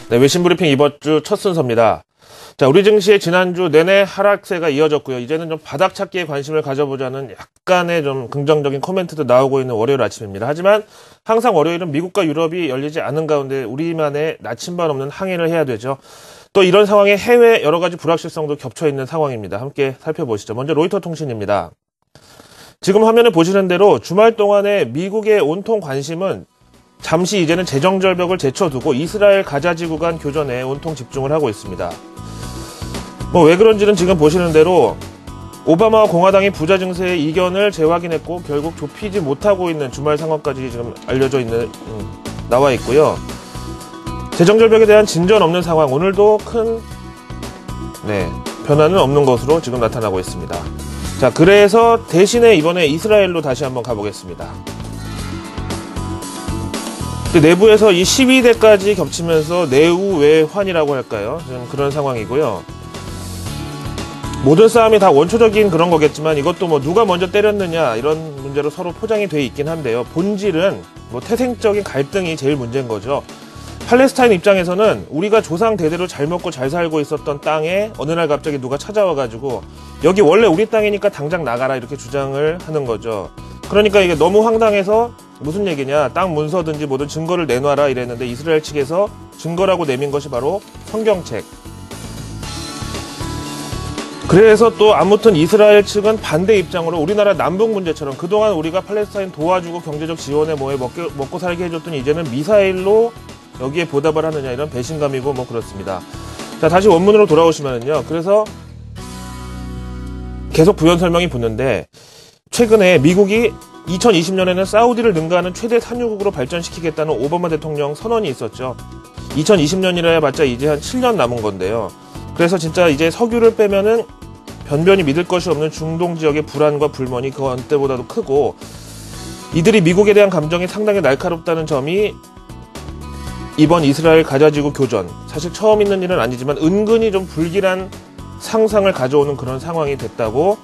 네, 외신 브리핑 이번 주 첫 순서입니다. 자, 우리 증시의 지난주 내내 하락세가 이어졌고요. 이제는 좀 바닥 찾기에 관심을 가져보자는 약간의 좀 긍정적인 코멘트도 나오고 있는 월요일 아침입니다. 하지만 항상 월요일은 미국과 유럽이 열리지 않은 가운데 우리만의 나침반 없는 항해를 해야 되죠. 또 이런 상황에 해외 여러 가지 불확실성도 겹쳐 있는 상황입니다. 함께 살펴보시죠. 먼저 로이터 통신입니다. 지금 화면에 보시는 대로 주말 동안에 미국의 온통 관심은 잠시 이제는 재정 절벽을 제쳐두고 이스라엘 가자 지구 간 교전에 온통 집중을 하고 있습니다. 왜 그런지는 지금 보시는 대로 오바마와 공화당이 부자 증세의 이견을 재확인했고 결국 좁히지 못하고 있는 주말 상황까지 지금 알려져 있는 나와 있고요. 재정 절벽에 대한 진전 없는 상황, 오늘도 큰 변화는 없는 것으로 지금 나타나고 있습니다. 자, 그래서 대신에 이번에 이스라엘로 다시 한번 가보겠습니다. 내부에서 이 12대까지 겹치면서 내우외환이라고 할까요? 지금 그런 상황이고요. 모든 싸움이 다 원초적인 그런 거겠지만 이것도 누가 먼저 때렸느냐 이런 문제로 서로 포장이 돼 있긴 한데요. 본질은 태생적인 갈등이 제일 문제인 거죠. 팔레스타인 입장에서는 우리가 조상 대대로 잘 먹고 잘 살고 있었던 땅에 어느 날 갑자기 누가 찾아와가지고 여기 원래 우리 땅이니까 당장 나가라 이렇게 주장을 하는 거죠. 그러니까 이게 너무 황당해서 무슨 얘기냐, 땅 문서든지 뭐든 증거를 내놔라 이랬는데 이스라엘 측에서 증거라고 내민 것이 바로 성경책. 그래서 또 아무튼 이스라엘 측은 반대 입장으로 우리나라 남북 문제처럼 그동안 우리가 팔레스타인 도와주고 경제적 지원에 먹고 살게 해줬더니 이제는 미사일로 여기에 보답을 하느냐 이런 배신감이고 그렇습니다. 자, 다시 원문으로 돌아오시면은요. 그래서 계속 부연 설명이 붙는데 최근에 미국이 2020년에는 사우디를 능가하는 최대 산유국으로 발전시키겠다는 오바마 대통령 선언이 있었죠. 2020년이라 해봤자 이제 한 7년 남은 건데요. 그래서 진짜 이제 석유를 빼면은 변변히 믿을 것이 없는 중동 지역의 불안과 불만이 그 어느 때보다도 크고 이들이 미국에 대한 감정이 상당히 날카롭다는 점이 이번 이스라엘 가자지구 교전, 사실 처음 있는 일은 아니지만 은근히 좀 불길한 상상을 가져오는 그런 상황이 됐다고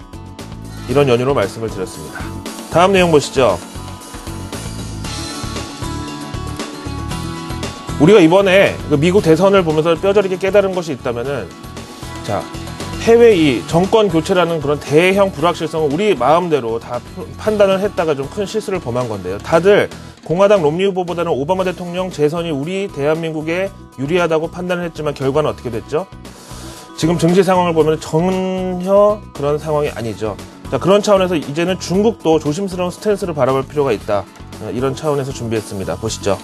이런 연유로 말씀을 드렸습니다. 다음 내용 보시죠. 우리가 이번에 미국 대선을 보면서 뼈저리게 깨달은 것이 있다면은, 자, 해외 이 정권 교체라는 그런 대형 불확실성을 우리 마음대로 다 판단을 했다가 좀 큰 실수를 범한 건데요. 다들 공화당 롬니 후보보다는 오바마 대통령 재선이 우리 대한민국에 유리하다고 판단을 했지만 결과는 어떻게 됐죠? 지금 증시 상황을 보면 전혀 그런 상황이 아니죠. 자, 그런 차원에서 이제는 중국도 조심스러운 스탠스를 바라볼 필요가 있다. 이런 차원에서 준비했습니다. 보시죠.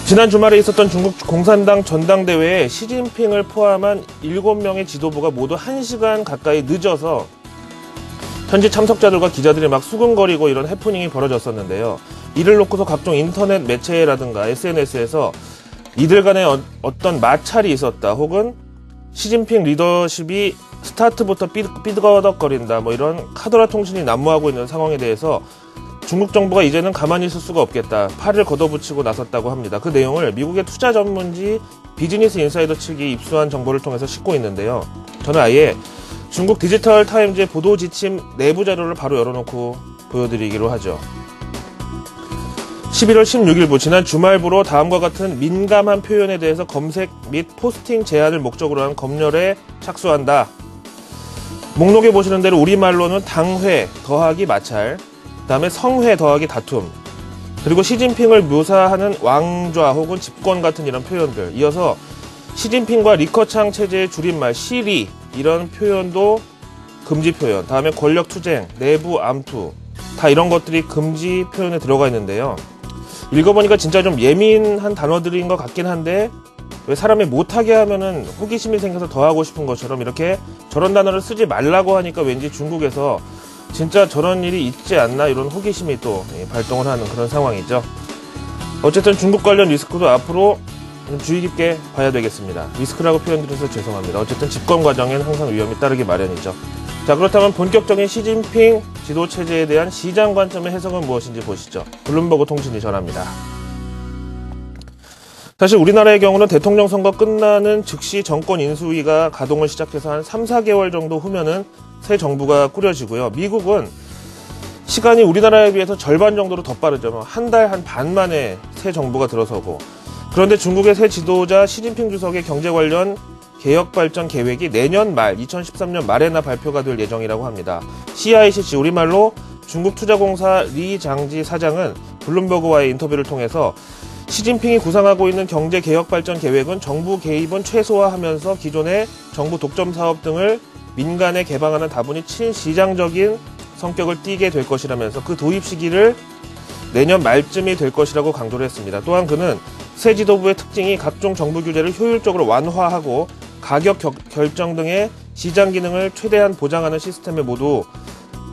지난 주말에 있었던 중국 공산당 전당대회에 시진핑을 포함한 7명의 지도부가 모두 1시간 가까이 늦어서 현지 참석자들과 기자들이 막 수근거리고 이런 해프닝이 벌어졌었는데요. 이를 놓고서 각종 인터넷 매체라든가 SNS에서 이들 간에 어떤 마찰이 있었다, 혹은 시진핑 리더십이 스타트부터 삐거덕거린다, 이런 카더라 통신이 난무하고 있는 상황에 대해서 중국 정부가 이제는 가만히 있을 수가 없겠다, 팔을 걷어붙이고 나섰다고 합니다. 그 내용을 미국의 투자 전문지 비즈니스 인사이더 측이 입수한 정보를 통해서 싣고 있는데요. 저는 아예 중국 디지털 타임즈의 보도 지침 내부 자료를 바로 열어놓고 보여드리기로 하죠. 11월 16일부 지난 주말부로 다음과 같은 민감한 표현에 대해서 검색 및 포스팅 제한을 목적으로 한 검열에 착수한다. 목록에 보시는 대로 우리말로는 당회 더하기 마찰, 그 다음에 성회 더하기 다툼, 그리고 시진핑을 묘사하는 왕좌 혹은 집권 같은 이런 표현들, 이어서 시진핑과 리커창 체제의 줄임말 시리 이런 표현도 금지 표현, 다음에 권력투쟁, 내부 암투, 다 이런 것들이 금지 표현에 들어가 있는데요. 읽어보니까 진짜 좀 예민한 단어들인 것 같긴 한데 왜 사람이 못하게 하면은 호기심이 생겨서 더 하고 싶은 것처럼 이렇게 저런 단어를 쓰지 말라고 하니까 왠지 중국에서 진짜 저런 일이 있지 않나 이런 호기심이 또 발동을 하는 그런 상황이죠. 어쨌든 중국 관련 리스크도 앞으로 좀 주의 깊게 봐야 되겠습니다. 리스크라고 표현드려서 죄송합니다. 어쨌든 집권 과정엔 항상 위험이 따르기 마련이죠. 자, 그렇다면 본격적인 시진핑 지도체제에 대한 시장 관점의 해석은 무엇인지 보시죠. 블룸버그 통신이 전합니다. 사실 우리나라의 경우는 대통령 선거 끝나는 즉시 정권 인수위가 가동을 시작해서 한 3, 4개월 정도 후면은 새 정부가 꾸려지고요. 미국은 시간이 우리나라에 비해서 절반 정도로 더 빠르죠. 한 달 한 반 만에 새 정부가 들어서고, 그런데 중국의 새 지도자 시진핑 주석의 경제 관련 개혁 발전 계획이 내년 말 2013년 말에나 발표가 될 예정이라고 합니다. CICC 우리말로 중국투자공사 리장지 사장은 블룸버그와의 인터뷰를 통해서 시진핑이 구상하고 있는 경제 개혁 발전 계획은 정부 개입은 최소화하면서 기존의 정부 독점 사업 등을 민간에 개방하는 다분히 친시장적인 성격을 띠게 될 것이라면서 그 도입 시기를 내년 말쯤이 될 것이라고 강조를 했습니다. 또한 그는 새 지도부의 특징이 각종 정부 규제를 효율적으로 완화하고 가격 결정 등의 시장 기능을 최대한 보장하는 시스템에 모두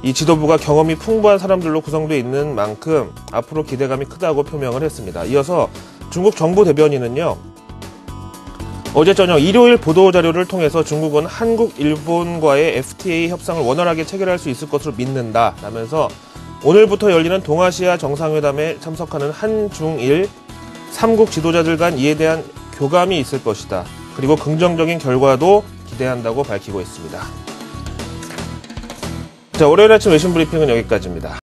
이 지도부가 경험이 풍부한 사람들로 구성되어 있는 만큼 앞으로 기대감이 크다고 표명을 했습니다. 이어서 중국 정부 대변인은요, 어제 저녁 일요일 보도자료를 통해서 중국은 한국, 일본과의 FTA 협상을 원활하게 체결할 수 있을 것으로 믿는다 라면서 오늘부터 열리는 동아시아 정상회담에 참석하는 한중일 3국 지도자들 간 이에 대한 교감이 있을 것이다. 그리고 긍정적인 결과도 기대한다고 밝히고 있습니다. 자, 월요일 아침 외신 브리핑은 여기까지입니다.